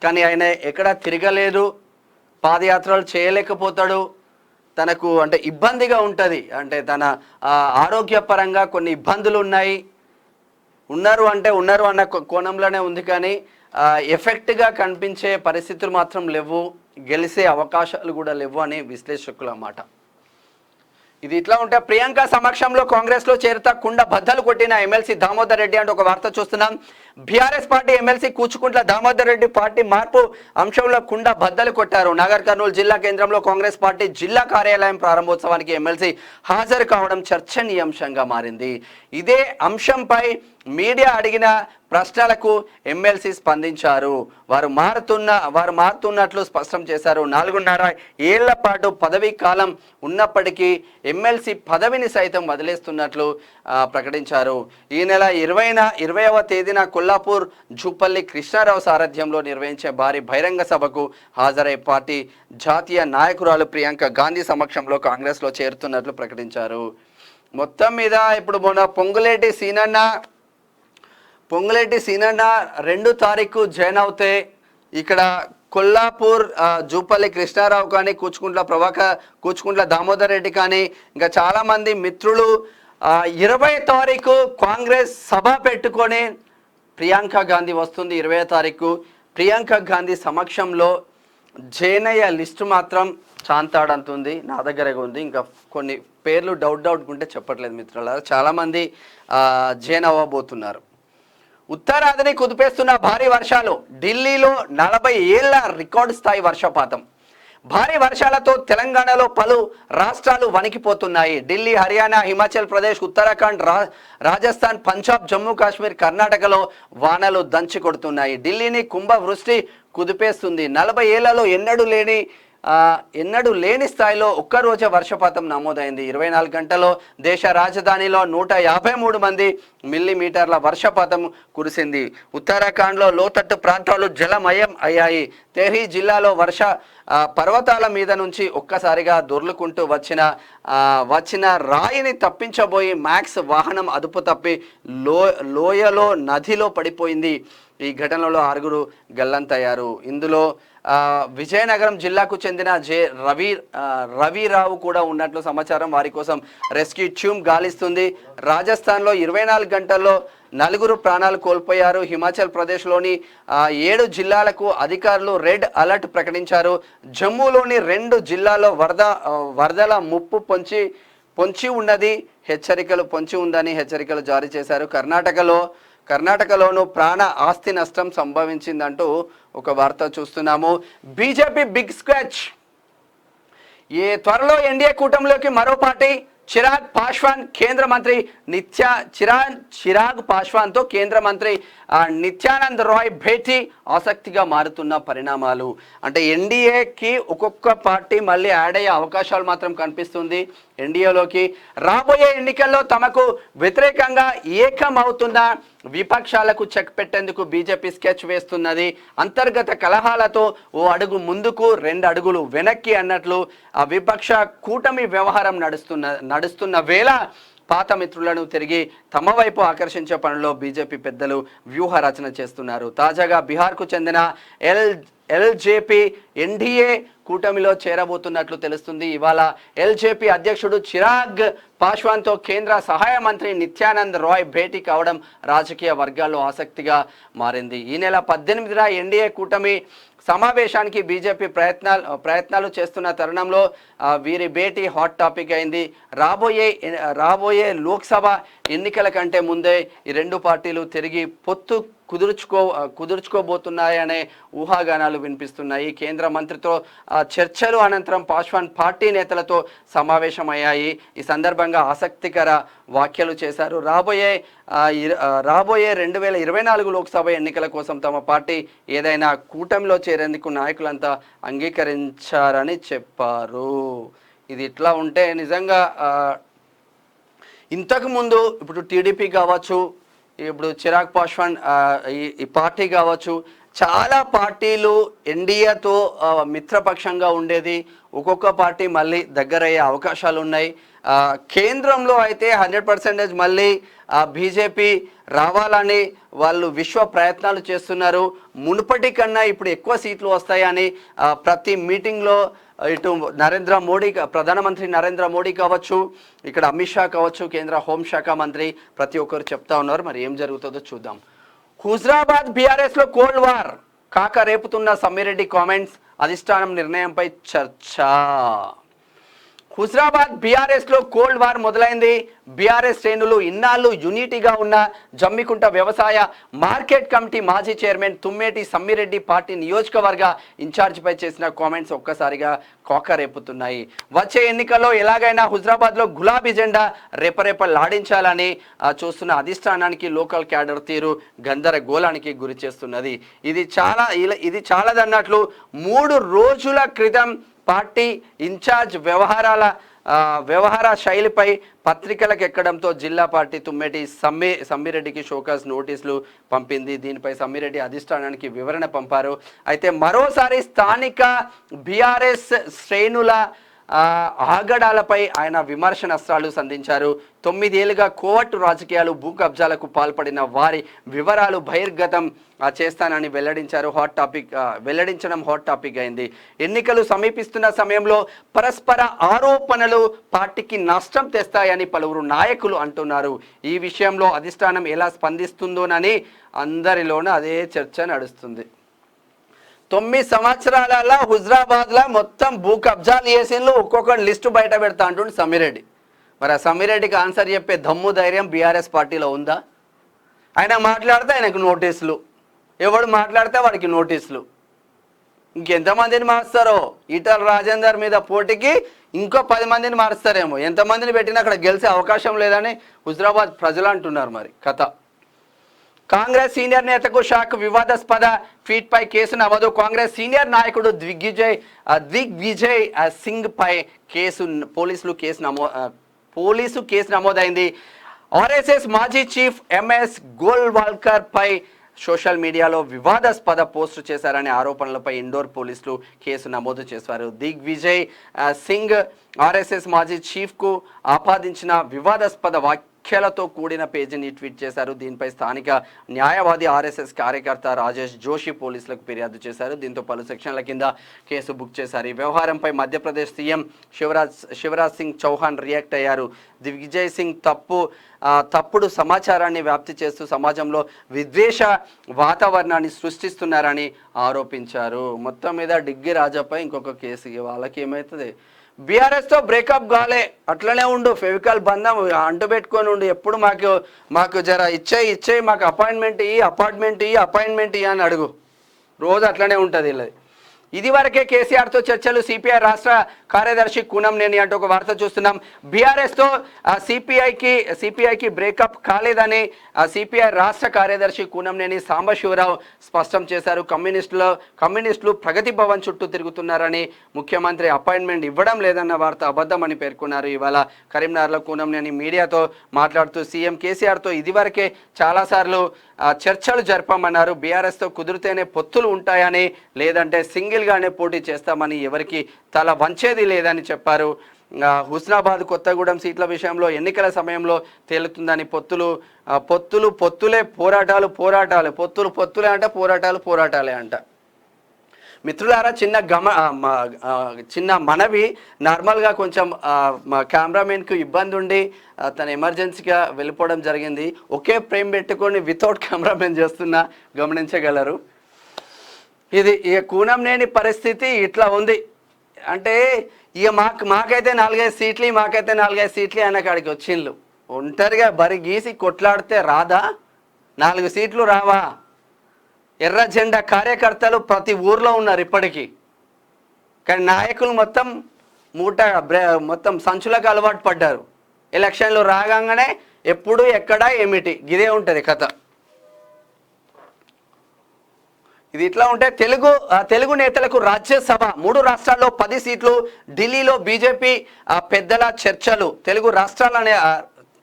కానీ ఆయన ఎక్కడా తిరగలేదు, పాదయాత్రలు చేయలేకపోతాడు. తనకు అంటే ఇబ్బందిగా ఉంటుంది. అంటే తన ఆరోగ్యపరంగా కొన్ని ఇబ్బందులు ఉన్నారు అన్న కోణంలోనే ఉంది. కానీ ఎఫెక్ట్గా కనిపించే పరిస్థితులు మాత్రం లేవు, గెలిచే అవకాశాలు కూడా లేవు అని విశ్లేషకుల మాట. ఇది ఇట్లా ఉంటే ప్రియాంక సమక్షంలో కాంగ్రెస్లో చేరుతా కుండ బద్దలు కొట్టిన ఎమ్మెల్సీ దామోదర్ రెడ్డి అంటూ ఒక వార్త చూస్తున్నాం. BRS party MLC Kuchukuntla Damodar Reddy party మార్పు అంశంలో కుండ బద్దలు కొట్టారు. నాగర్ కర్నూలు జిల్లా కేంద్రంలో కాంగ్రెస్ పార్టీ జిల్లా కార్యాలయం ప్రారంభోత్సవానికి ఎమ్మెల్సీ హాజరు కావడం చర్చనీయాంశంగా మారింది. ఇదే అంశంపై మీడియా అడిగిన ప్రశ్నలకు ఎమ్మెల్సీ స్పందించారు. వారు మారుతున్నట్లు స్పష్టం చేశారు. 4.5 ఏళ్ల పాటు పదవీ కాలం ఉన్నప్పటికీ ఎమ్మెల్సీ పదవిని సైతం వదిలేస్తున్నట్లు ప్రకటించారు. ఈ నెల 20వ తేదీన కొల్లాపూర్ జూపల్లి కృష్ణారావు సారథ్యంలో నిర్వహించే భారీ బహిరంగ సభకు హాజరై పార్టీ జాతీయ నాయకురాలు ప్రియాంక గాంధీ సమక్షంలో కాంగ్రెస్లో చేరుతున్నట్లు ప్రకటించారు. మొత్తం మీద ఇప్పుడు మొన్న పొంగులేటి సీనన్న 2 తారీఖు జాయిన్ అవుతే ఇక్కడ కొల్లాపూర్ జూపల్లి కృష్ణారావు కానీ కూచుకుంట్ల దామోదర్ రెడ్డి కానీ ఇంకా చాలామంది మిత్రులు 20 తారీఖు కాంగ్రెస్ సభ పెట్టుకొని ప్రియాంక గాంధీ వస్తుంది. 20 తారీఖు ప్రియాంక గాంధీ సమక్షంలో జేనయ్య లిస్టు మాత్రం చాంతాడంతుంది. నా దగ్గరే ఉంది. ఇంకా కొన్ని పేర్లు డౌట్ ఉంటే చెప్పట్లేదు మిత్రులారా. చాలామంది జైన్ అవ్వబోతున్నారు. ఉత్తరాదిని కుదిపేస్తున్న భారీ వర్షాలు. ఢిల్లీలో 40 ఏళ్ల రికార్డు స్థాయి వర్షపాతం. భారీ వర్షాలతో తెలంగాణలో పలు రాష్ట్రాలు వణికిపోతున్నాయి. ఢిల్లీ, హర్యానా, హిమాచల్ ప్రదేశ్, ఉత్తరాఖండ్, రాజస్థాన్, పంజాబ్, జమ్మూ కాశ్మీర్, కర్ణాటకలో వానలు దంచి కొడుతున్నాయి. ఢిల్లీని కుంభవృష్టి కుదిపేస్తుంది. 40 ఏళ్లలో ఎన్నడూ లేని స్థాయిలో ఒక్కరోజే వర్షపాతం నమోదైంది. 24 గంటల్లో దేశ రాజధానిలో 153 మిల్లీమీటర్ల వర్షపాతం కురిసింది. ఉత్తరాఖండ్లో లోతట్టు ప్రాంతాలు జలమయం అయ్యాయి. తెహీ జిల్లాలో పర్వతాల మీద నుంచి ఒక్కసారిగా దొర్లుకుంటూ వచ్చిన రాయిని తప్పించబోయి మ్యాక్స్ వాహనం అదుపు తప్పి లోయలో నదిలో పడిపోయింది. ఈ ఘటనలో 6 గల్లంతయ్యారు. ఇందులో విజయనగరం జిల్లాకు చెందిన రవిరావు కూడా ఉన్నట్లు సమాచారం. వారి కోసం రెస్క్యూ టీమ్ గాలిస్తుంది. రాజస్థాన్లో 24 గంటల్లో 4 ప్రాణాలు కోల్పోయారు. హిమాచల్ ప్రదేశ్లోని 7 జిల్లాలకు అధికారులు రెడ్ అలర్ట్ ప్రకటించారు. జమ్మూలోని 2 జిల్లాల్లో వరదల ముప్పు పొంచి ఉన్నది, పొంచి ఉందని హెచ్చరికలు జారీ చేశారు. కర్ణాటకలోనూ ప్రాణ ఆస్తి నష్టం సంభవించిందంటూ ఒక వార్త చూస్తున్నాము. BJP big scratch. త్వరలో ఎన్డీఏ కూటమిలోకి మరో పార్టీ. చిరాగ్ పాస్వాన్ కేంద్ర మంత్రి చిరాగ్ పాస్వాన్తో కేంద్ర మంత్రి నిత్యానంద్ రాయ్ భేటీ ఆసక్తిగా మారుతున్న పరిణామాలు. అంటే ఎన్డీఏకి ఒక్కొక్క పార్టీ మళ్ళీ యాడ్ అయ్యే అవకాశాలు మాత్రం కనిపిస్తుంది. ఎన్డీఏలోకి రాబోయే ఎన్నికల్లో తమకు వ్యతిరేకంగా ఏకమవుతున్న విపక్షాలకు చెక్ పెట్టేందుకు బీజేపీ స్కెచ్ వేస్తున్నది. అంతర్గత కలహాలతో ఓ అడుగు ముందుకు 2 అడుగులు వెనక్కి అన్నట్లు ఆ విపక్ష కూటమి వ్యవహారం నడుస్తున్న వేళ పాత మిత్రులను తిరిగి తమ వైపు ఆకర్షించే పనిలో బీజేపీ పెద్దలు వ్యూహ రచన చేస్తున్నారు. తాజాగా బీహార్కు చెందిన ఎల్జేపీ ఎన్డీఏ కూటమిలో చేరబోతున్నట్లు తెలుస్తుంది. ఇవాళ ఎల్జేపీ అధ్యక్షుడు చిరాగ్ పాస్వాన్తో కేంద్ర సహాయ మంత్రి నిత్యానంద్ రాయ్ భేటీ కావడం రాజకీయ వర్గాల్లో ఆసక్తిగా మారింది. ఈ నెల 18న ఎన్డీఏ కూటమి సమావేశానికి బీజేపీ ప్రయత్నాలు చేస్తున్న తరుణంలో వీరి భేటీ హాట్ టాపిక్ అయింది. రాబోయే లోక్సభ ఎన్నికల కంటే ముందే ఈ 2 పార్టీలు తిరిగి పొత్తు కుదుర్చుకోబోతున్నాయనే ఊహాగానాలు వినిపిస్తున్నాయి. కేంద్ర మంత్రితో చర్చలు అనంతరం పాస్వాన్ పార్టీ నేతలతో సమావేశమయ్యాయి. ఈ సందర్భంగా ఆసక్తికర వ్యాఖ్యలు చేశారు. రాబోయే 2024 లోక్సభ ఎన్నికల కోసం తమ పార్టీ ఏదైనా కూటమిలో చేరేందుకు నాయకులంతా అంగీకరించారని చెప్పారు. ఇది ఇట్లా ఉంటే నిజంగా ఇంతకుముందు ఇప్పుడు టీడీపీ కావచ్చు, ఇప్పుడు చిరాగ్ పాస్వాన్ ఈ పార్టీ కావచ్చు, చాలా పార్టీలు ఎన్డీఏతో మిత్రపక్షంగా ఉండేది. ఒక్కొక్క పార్టీ మళ్ళీ దగ్గరయ్యే అవకాశాలు ఉన్నాయి. కేంద్రంలో అయితే 100% మళ్ళీ బీజేపీ రావాలని వాళ్ళు విశ్వ ప్రయత్నాలు చేస్తున్నారు. మునుపటి కన్నా ఇప్పుడు ఎక్కువ సీట్లు వస్తాయని ప్రతి మీటింగ్లో ఇటు ప్రధానమంత్రి నరేంద్ర మోడీ కావచ్చు, ఇక్కడ అమిత్ షా కావచ్చు, కేంద్ర హోంశాఖ మంత్రి ప్రతి ఒక్కరు చెప్తా ఉన్నారు. మరి ఏం జరుగుతుందో చూద్దాం. హుజరాబాద్ బీఆర్ఎస్లో కోల్డ్ వార్ కాక రేపుతున్న సమ్మిరెడ్డి కామెంట్స్, అధిష్టానం నిర్ణయంపై చర్చ. హుజరాబాద్ బీఆర్ఎస్లో కోల్డ్ వార్ మొదలైంది. బీఆర్ఎస్ శ్రేణులు ఇన్నాళ్ళు యూనిటీగా ఉన్న జమ్మికుంట వ్యవసాయ మార్కెట్ కమిటీ మాజీ చైర్మన్ తుమ్మేటి సమ్మిరెడ్డి పార్టీ నియోజకవర్గ ఇన్ఛార్జిపై చేసిన కామెంట్స్ ఒక్కసారిగా కోకరేపుతున్నాయి. వచ్చే ఎన్నికల్లో ఎలాగైనా హుజరాబాద్లో గులాబీ జెండా రెపరెపలాడించాలని చూస్తున్న అధిష్టానానికి లోకల్ క్యాడర్ తీరు గందరగోళానికి గురి చేస్తున్నది. ఇది చాలదన్నట్లు 3 రోజుల క్రితం పార్టీ ఇన్ఛార్జ్ వ్యవహార శైలిపై పత్రికలకు ఎక్కడంతో జిల్లా పార్టీ తుమ్మేటి సమ్మిరెడ్డికి షోకాజ్ నోటీసులు పంపింది. దీనిపై సమ్మిరెడ్డి అధిష్టానానికి వివరణ పంపారు. అయితే మరోసారి స్థానిక బీఆర్ఎస్ శ్రేణుల ఆగడాలపై ఆయన విమర్శనాస్త్రాలు సంధించారు. 9 ఏళ్లుగా కోవట్టు రాజకీయాలు, భూ కబ్జాలకు పాల్పడిన వారి వివరాలు బహిర్గతం చేస్తానని వెల్లడించడం హాట్ టాపిక్ అయింది. ఎన్నికలు సమీపిస్తున్న సమయంలో పరస్పర ఆరోపణలు పార్టీకి నష్టం తెస్తాయని పలువురు నాయకులు అంటున్నారు. ఈ విషయంలో అధిష్టానం ఎలా స్పందిస్తుందోనని అందరిలోనూ అదే చర్చ నడుస్తుంది. 9 సంవత్సరాల హుజరాబాద్లో మొత్తం భూ కబ్జాలు చేసిండ్రు, ఒక్కొక్కటి లిస్టు బయట పెడతా అంటుండు సమ్మిరెడ్డి. మరి ఆ సమ్మిరెడ్డికి ఆన్సర్ చెప్పే దమ్ము ధైర్యం బీఆర్ఎస్ పార్టీలో ఉందా? ఆయన మాట్లాడితే ఆయనకు నోటీసులు, ఎవడు మాట్లాడితే వాడికి నోటీసులు. ఇంకెంతమందిని మారుస్తారో, ఈటల రాజేందర్ మీద పోటీకి ఇంకో 10 మందిని మారుస్తారేమో. ఎంతమందిని పెట్టినా అక్కడ గెలిచే అవకాశం లేదని హుజరాబాద్ ప్రజలు అంటున్నారు. మరి కథ. కాంగ్రెస్ సీనియర్ నేతకు షాక్, వివాదాస్పద ట్వీట్ పై కేసు నమోదు. కాంగ్రెస్ సీనియర్ నాయకుడు దిగ్విజయ్ సింగ్ పై పోలీసు కేసు నమోదైంది. ఆర్ఎస్ఎస్ మాజీ చీఫ్ ఎంఎస్ గోల్వాల్కర్ పై సోషల్ మీడియాలో వివాదాస్పద పోస్టు చేశారనే ఆరోపణలపై ఇండోర్ పోలీసులు కేసు నమోదు చేశారు. దిగ్విజయ్ సింగ్ ఆర్ఎస్ఎస్ మాజీ చీఫ్కు ఆపాదించిన వివాదాస్పద వ్యాఖ్యలతో కూడిన పేజీని ట్వీట్ చేశారు. దీనిపై స్థానిక న్యాయవాది ఆర్ఎస్ఎస్ కార్యకర్త రాజేష్ జోషి పోలీసులకు ఫిర్యాదు చేశారు. దీంతో పలు సెక్షన్ల కింద కేసు బుక్ చేశారు. ఈ వ్యవహారంపై మధ్యప్రదేశ్ సీఎం శివరాజ్ సింగ్ చౌహాన్ రియాక్ట్ అయ్యారు. దిగ్విజయ్ సింగ్ తప్పుడు సమాచారాన్ని వ్యాప్తి చేస్తూ సమాజంలో విద్వేష వాతావరణాన్ని సృష్టిస్తున్నారని ఆరోపించారు. మొత్తం మీద డిగ్గి రాజాపై ఇంకొక కేసు. వాళ్ళకి ఏమవుతుంది? బీఆర్ఎస్తో బ్రేకప్ కాలే, అట్లనే ఉండు, ఫెవికాల్ బంధం అంటు పెట్టుకొని ఉండు, ఎప్పుడు మాకు జర ఇచ్చేయి మాకు అపార్ట్మెంట్ ఇయ్యి అని అడుగు, రోజు అట్లనే ఉంటుంది వీళ్ళది. ఇది వరకే కేసీఆర్తో చర్చలు, సిపిఐ రాష్ట్ర కార్యదర్శి కూనంనేని అంటూ ఒక వార్త చూస్తున్నాం. బీఆర్ఎస్తో సిపిఐకి బ్రేకప్ కాలేదని సిపిఐ రాష్ట్ర కార్యదర్శి కూనంనేని సాంబశివరావు స్పష్టం చేశారు. కమ్యూనిస్టులు ప్రగతి భవన్ చుట్టూ తిరుగుతున్నారని, ముఖ్యమంత్రి అపాయింట్మెంట్ ఇవ్వడం లేదన్న వార్త అబద్ధమని పేర్కొన్నారు. ఇవాళ కరీంనగర్లో కూనంనేని మీడియాతో మాట్లాడుతూ సీఎం కేసీఆర్తో ఇదివరకే చాలాసార్లు చర్చలు జరపమన్నారు. బీఆర్ఎస్తో కుదిరితేనే పొత్తులు ఉంటాయని, లేదంటే సింగిల్గానే పోటీ చేస్తామని ఎవరికి తల వంచేది లేదని చెప్పారు. హుస్నాబాద్ కొత్తగూడెం సీట్ల విషయంలో ఎన్నికల సమయంలో తేలుతుందని, పొత్తులే పొత్తులే అంట, పోరాటాలే అంట. మిత్రులారా, చిన్న మనవి, నార్మల్గా కొంచెం కెమెరామెన్కు ఇబ్బంది ఉండి తను ఎమర్జెన్సీగా వెళ్ళిపోవడం జరిగింది. ఒకే ఫ్రేమ్ పెట్టుకొని వితౌట్ కెమెరామెన్ చేస్తున్నా, గమనించగలరు. ఇది ఇక కూనంనేని పరిస్థితి ఇట్లా ఉంది. అంటే ఇక మాకైతే 4-5 సీట్లు అన్న కాడికి వచ్చిండ్లు. ఒంటరిగా బరి గీసి కొట్లాడితే రాదా? 4 సీట్లు రావా? ఎర్ర జెండా కార్యకర్తలు ప్రతి ఊర్లో ఉన్నారు ఇప్పటికీ. కానీ నాయకులు మొత్తం సంచులకు అలవాటు పడ్డారు. ఎలక్షన్లు రాగానే ఎప్పుడు ఎక్కడ ఏమిటి ఇదే ఉంటుంది కథ. ఇది ఇట్లా ఉంటే తెలుగు నేతలకు రాజ్యసభ 3 రాష్ట్రాల్లో 10 సీట్లు, ఢిల్లీలో బీజేపీ పెద్దల చర్చలు.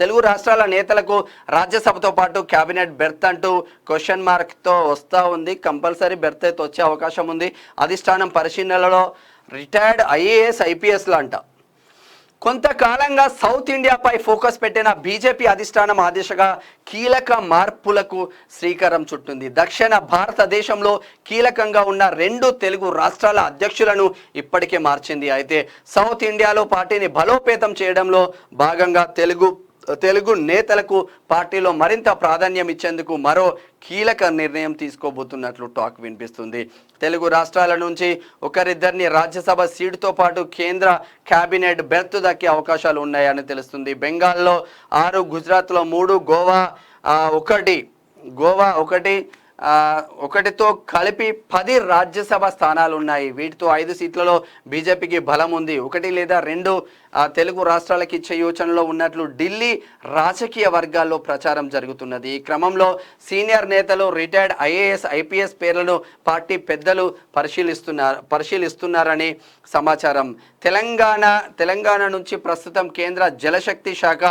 తెలుగు రాష్ట్రాల నేతలకు రాజ్యసభతో పాటు క్యాబినెట్ బెర్త్ అంటూ క్వశ్చన్ మార్క్తో వస్తూ ఉంది. కంపల్సరీ బెర్త్ అయితే వచ్చే అవకాశం ఉంది. అధిష్టానం పరిశీలనలో రిటైర్డ్ ఐఏఎస్ ఐపీఎస్లు అంట. కొంతకాలంగా సౌత్ ఇండియాపై ఫోకస్ పెట్టిన బీజేపీ అధిష్టానం ఆ దిశగా కీలక మార్పులకు శ్రీకారం చుట్టింది. దక్షిణ భారతదేశంలో కీలకంగా ఉన్న 2 తెలుగు రాష్ట్రాల అధ్యక్షులను ఇప్పటికే మార్చింది. అయితే సౌత్ ఇండియాలో పార్టీని బలోపేతం చేయడంలో భాగంగా తెలుగు నేతలకు పార్టీలో మరింత ప్రాధాన్యం ఇచ్చేందుకు మరో కీలక నిర్ణయం తీసుకోబోతున్నట్లు టాక్ వినిపిస్తుంది. తెలుగు రాష్ట్రాల నుంచి ఒకరిద్దరిని రాజ్యసభ సీటుతో పాటు కేంద్ర క్యాబినెట్ బెర్త్ దక్కే అవకాశాలు ఉన్నాయని తెలుస్తుంది. బెంగాల్లో 6, గుజరాత్లో 3, గోవా ఒకటితో కలిపి 10 రాజ్యసభ స్థానాలు ఉన్నాయి. వీటితో 5 సీట్లలో బీజేపీకి బలం ఉంది. 1 లేదా 2 తెలుగు రాష్ట్రాలకి ఇచ్చే యోచనలో ఉన్నట్లు ఢిల్లీ రాజకీయ వర్గాల్లో ప్రచారం జరుగుతున్నది. ఈ క్రమంలో సీనియర్ నేతలు, రిటైర్డ్ ఐఏఎస్ ఐపీఎస్ పేర్లను పార్టీ పెద్దలు పరిశీలిస్తున్నారని సమాచారం. తెలంగాణ నుంచి ప్రస్తుతం కేంద్ర జలశక్తి శాఖ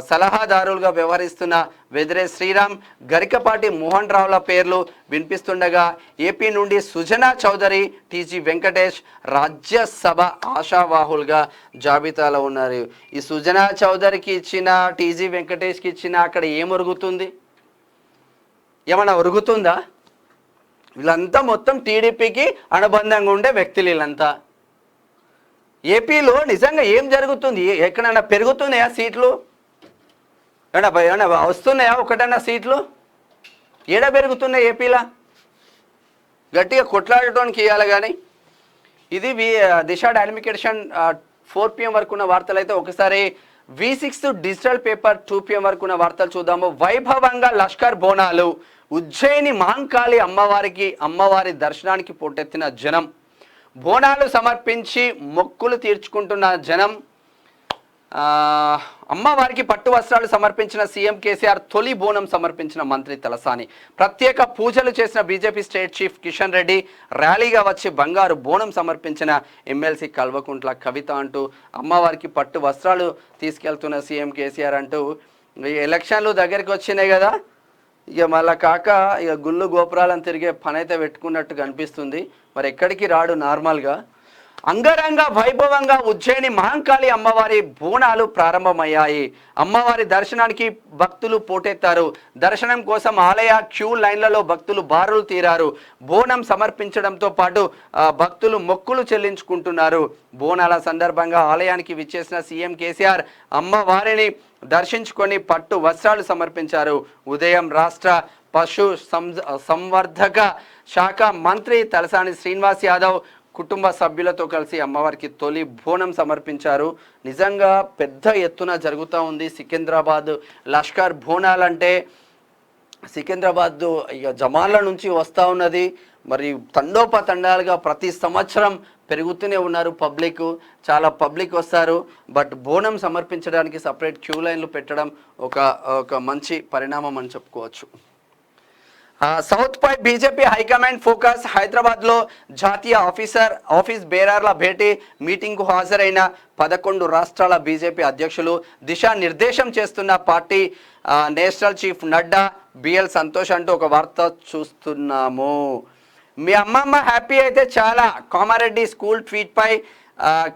సలహాదారులుగా వ్యవహరిస్తున్న వెదిరే శ్రీరామ్, గరికపాటి మోహన్ రావుల పేర్లు వినిపిస్తుండగా, ఏపీ నుండి సుజనా చౌదరి, టీజీ వెంకటేష్ రాజ్యసభ ఆశావాహులుగా జాబితాలో ఉన్నారు. ఈ సుజనా చౌదరికి ఇచ్చిన, టీజీ వెంకటేష్కి ఇచ్చిన అక్కడ ఏమొరుగుతుంది? ఏమన్నా ఒరుగుతుందా? వీళ్ళంతా మొత్తం టీడీపీకి అనుబంధంగా ఉండే వ్యక్తులు. వీళ్ళంతా ఏపీలో నిజంగా ఏం జరుగుతుంది? ఎక్కడన్నా పెరుగుతున్నాయా సీట్లు? ఏమన్నా వస్తున్నాయా? ఒకటన్నా సీట్లు ఏడా పెరుగుతున్నాయి ఏపీలో? గట్టిగా కొట్లాడటానికి ఇవ్వాలి. కానీ ఇది దిశ డైనమికేషన్ 4 PM వరకు ఉన్న వార్తలు. అయితే ఒకసారి V6 డిజిటల్ పేపర్ 2 PM వరకు ఉన్న వార్తలు చూద్దాము. వైభవంగా లష్కర్ బోనాలు, ఉజ్జయిని మహంకాళి అమ్మవారి దర్శనానికి పోటెత్తిన జనం, బోనాలు సమర్పించి మొక్కులు తీర్చుకుంటున్న జనం. అమ్మవారికి పట్టు వస్త్రాలు సమర్పించిన సీఎం కేసీఆర్, తొలి బోనం సమర్పించిన మంత్రి తలసాని, ప్రత్యేక పూజలు చేసిన BJP state chief Kishan Reddy, ర్యాలీగా వచ్చి బంగారు బోనం సమర్పించిన ఎమ్మెల్సీ కల్వకుంట్ల కవిత అంటూ అమ్మవారికి పట్టు వస్త్రాలు తీసుకెళ్తున్న సీఎం కేసీఆర్ అంటూ. ఎలక్షన్లు దగ్గరికి వచ్చినాయి కదా, ఇక మళ్ళా కాక ఇక గుళ్ళు గోపురాలను తిరిగే పని అయితే పెట్టుకున్నట్టు కనిపిస్తుంది. మరి ఎక్కడికి రాడు. నార్మల్గా అంగరంగ వైభవంగా ఉజ్జయిని మహంకాళి అమ్మవారి బోనాలు ప్రారంభమయ్యాయి. అమ్మవారి దర్శనానికి భక్తులు పోటెత్తారు. దర్శనం కోసం ఆలయ క్యూ లైన్లలో భక్తులు బారులు తీరారు. బోనం సమర్పించడంతో పాటు భక్తులు మొక్కులు చెల్లించుకుంటున్నారు. బోనాల సందర్భంగా ఆలయానికి విచ్చేసిన సీఎం కేసీఆర్ అమ్మవారిని దర్శించుకొని పట్టు వస్త్రాలు సమర్పించారు. ఉదయం రాష్ట్ర పశు సంవర్ధక శాఖ మంత్రి తలసాని శ్రీనివాస్ యాదవ్ కుటుంబ సభ్యులతో కలిసి అమ్మవారికి తొలి బోనం సమర్పించారు. నిజంగా పెద్ద ఎత్తున జరుగుతూ ఉంది. సికింద్రాబాద్ లష్కర్ బోనాలంటే సికింద్రాబాద్ ఇక జమాన్ల నుంచి వస్తూ ఉన్నది. మరి తండోపతండాలుగా ప్రతి సంవత్సరం పెరుగుతూనే ఉన్నారు. చాలా పబ్లిక్ వస్తారు. బట్ బోనం సమర్పించడానికి సపరేట్ క్యూ లైన్లు పెట్టడం ఒక మంచి పరిణామం అని చెప్పుకోవచ్చు. సౌత్ పై బీజేపీ హైకమాండ్ ఫోకస్. హైదరాబాద్లో జాతీయ ఆఫీస్ బేరర్ల భేటీ మీటింగ్కు హాజరైన 11 రాష్ట్రాల బీజేపీ అధ్యక్షులు దిశానిర్దేశం చేస్తున్న party national chief Nadda, BL Santhosh అంటూ ఒక వార్త చూస్తున్నాము. మీ అమ్మమ్మ హ్యాపీ అయితే చాలా. కామారెడ్డి స్కూల్ ట్వీట్పై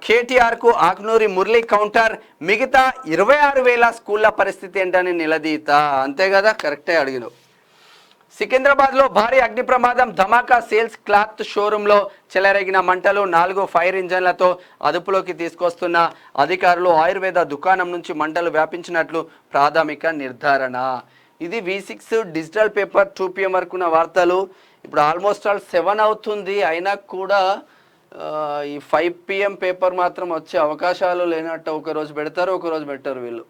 కేటీఆర్కు ఆక్నూరి మురళీ కౌంటర్. మిగతా 26,000 స్కూళ్ళ పరిస్థితి ఏంటని నిలదీత. అంతే కదా, కరెక్టే అడిగినావు. సికింద్రాబాద్లో భారీ అగ్ని ప్రమాదం. ధమాకా సేల్స్ క్లాత్ షోరూంలో చెలరేగిన మంటలు. 4 ఫైర్ ఇంజన్లతో అదుపులోకి తీసుకొస్తున్న అధికారులు. ఆయుర్వేద దుకాణం నుంచి మంటలు వ్యాపించినట్లు ప్రాథమిక నిర్ధారణ. ఇది V6 డిజిటల్ పేపర్ 2 PM వరకున్న వార్తలు. ఇప్పుడు ఆల్మోస్ట్ ఆల్ 7 అవుతుంది. అయినా కూడా ఈ 5 PM పేపర్ మాత్రం వచ్చే అవకాశాలు లేనట్టు. ఒకరోజు పెడతారు, ఒకరోజు పెట్టారు వీళ్ళు.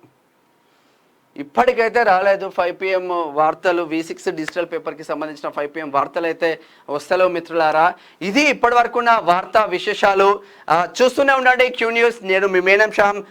ఇప్పటికైతే రాలేదు 5 PM వార్తలు. V6 డిజిటల్ పేపర్కి సంబంధించిన 5 PM వార్తలు అయితే వస్తలేవు మిత్రులారా. ఇది ఇప్పటి వరకున్న వార్తా విశేషాలు. చూస్తూనే ఉండండి Q న్యూస్. నేను మీ మేనం శ్యామ్.